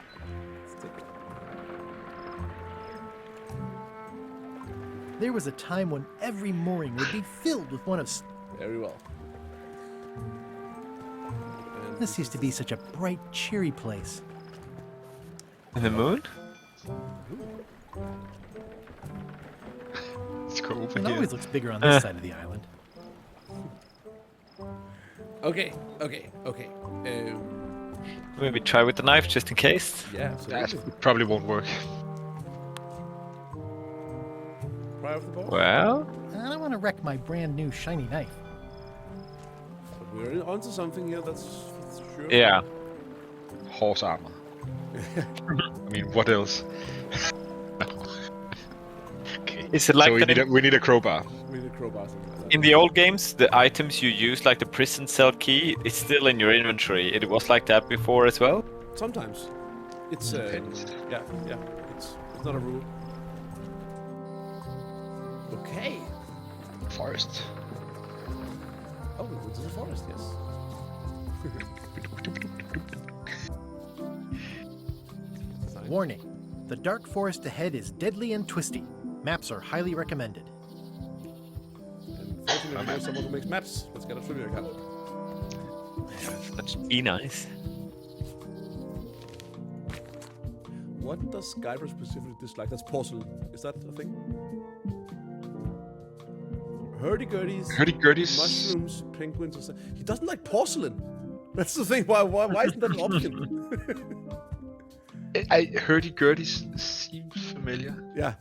There was a time when every mooring would be filled with one of... Very well. And This used to be such a bright, cheery place. And the moon? Let's go over It here. always looks bigger on this side of the island. Okay. Maybe try with the knife just in case. Yeah, That absolutely. probably won't work. Pry off the ball. Well, I don't want to wreck my brand new shiny knife. But we're onto something here, that's sure. yeah. Horse armor. I mean, what else? Okay. Is it like so we that need a crowbar. We need a crowbar, something like that. in the old games, the items you use, like the prison cell key, it's still in your inventory. It was like that before as well? Sometimes. It's, Depends. yeah. It's not a rule. Okay. Forest. Oh, we went to the forest, yes. Warning. The dark forest ahead is deadly and twisty. Maps are highly recommended. And fortunately, I know someone who makes maps. Let's get a trivia card. That'd be nice. What does Skyber specifically dislike? That's porcelain. Is that a thing? Hurdy-gurdies. Hurdy-gurdies. Mushrooms, penguins, or something. He doesn't like porcelain. That's the thing. Why isn't that an option? Hurdy-gurdies seems familiar. Yeah.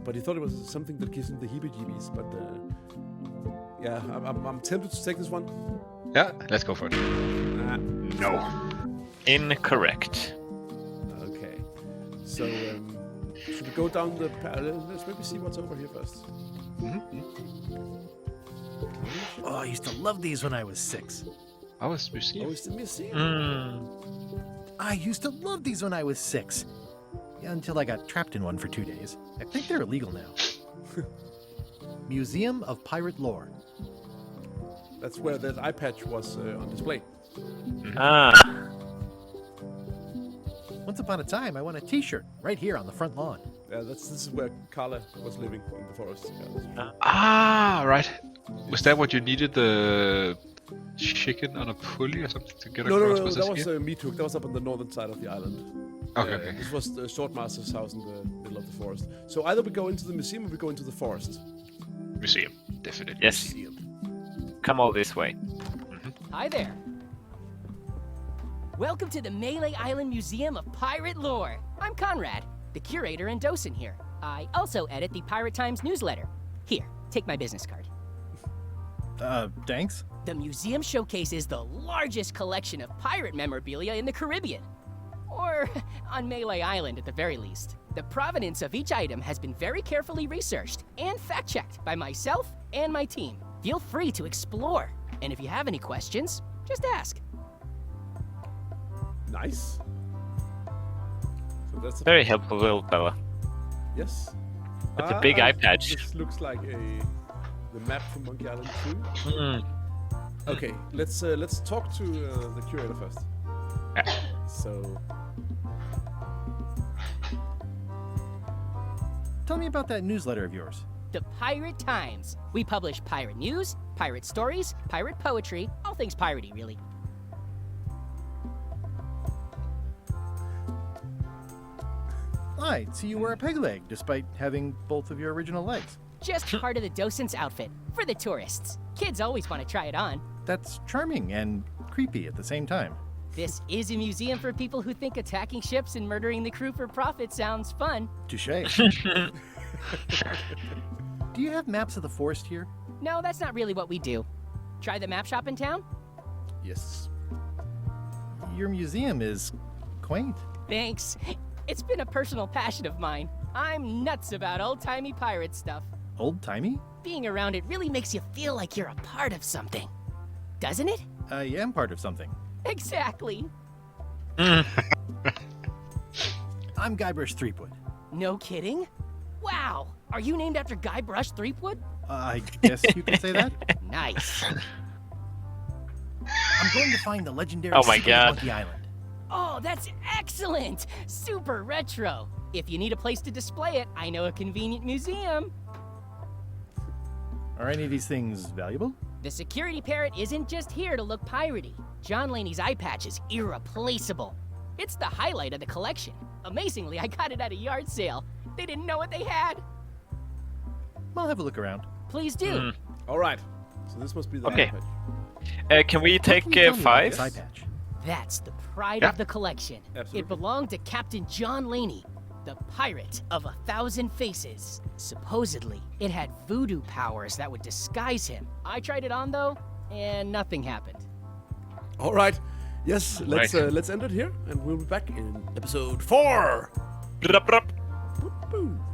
But he thought it was something that gives him the heebie-jeebies. But yeah, I'm tempted to take this one. Yeah, let's go for it. No. Incorrect. Okay. So should we go down the? Let's maybe see what's over here first. Oh, I used to love these when I was 6. I was museum. Oh, it's the museum. I used to love these when I was 6. Yeah, until I got trapped in one for 2 days. I think they're illegal now. Museum of Pirate Lore. That's where that eye patch was on display. Ah. Once upon a time, I won a T-shirt right here on the front lawn. Yeah, this is where Carla was living in the forest. Yeah, that's true. Ah, right. Was that what you needed, the chicken on a pulley or something to get No, across? that this was here? Meat Hook. That was up on the northern side of the island. Okay. This was the Swordmaster's house in the middle of the forest. So either we go into the museum or we go into the forest. Museum, definitely. Yes. Come all this way. Hi there. Welcome to the Melee Island Museum of Pirate Lore. I'm Conrad, the curator and docent here. I also edit the Pirate Times newsletter. Here, take my business card. Thanks? The museum showcases the largest collection of pirate memorabilia in the Caribbean. Or on Melee Island at the very least. The provenance of each item has been very carefully researched and fact-checked by myself and my team. Feel free to explore. And if you have any questions, just ask. Nice. So that's Very helpful little fella. Yes. It's a big eye patch. This looks like the map for Monkey Island 2. Okay, let's talk to the curator first. So, Tell me about that newsletter of yours. The Pirate Times. We publish pirate news, pirate stories, pirate poetry, all things piratey, really. I see you wear a peg leg, despite having both of your original legs. Just part of the docent's outfit, for the tourists. Kids always want to try it on. That's charming and creepy at the same time. This is a museum for people who think attacking ships and murdering the crew for profit sounds fun. Touche. Do you have maps of the forest here? No, that's not really what we do. Try the map shop in town? yes. Your museum is quaint. Thanks. It's been a personal passion of mine. I'm nuts about old-timey pirate stuff. Old-timey? Being around it really makes you feel like you're a part of something. Doesn't it? I am part of something. Exactly. I'm Guybrush Threepwood. No kidding? Wow. Are you named after Guybrush Threepwood? I guess you could say that. Nice. I'm going to find the legendary Oh my secret of God. Monkey Island. Oh, that's excellent! Super retro. If you need a place to display it, I know a convenient museum. Are any of these things valuable? The security parrot isn't just here to look piratey. John Laney's eye patch is irreplaceable. It's the highlight of the collection. Amazingly, I got it at a yard sale. They didn't know what they had. I'll have a look around. Please do. All right. So this must be the Okay. map patch. Can we What take can you tell me about 5? this eye patch? That's the pride Yeah. of the collection. Absolutely. It belonged to Captain John Laney, the pirate of 1,000 faces. Supposedly, it had voodoo powers that would disguise him. I tried it on though, and nothing happened. All right. Yes. Let's Right. let's end it here, and we'll be back in episode 4. Rup, rup. Boom.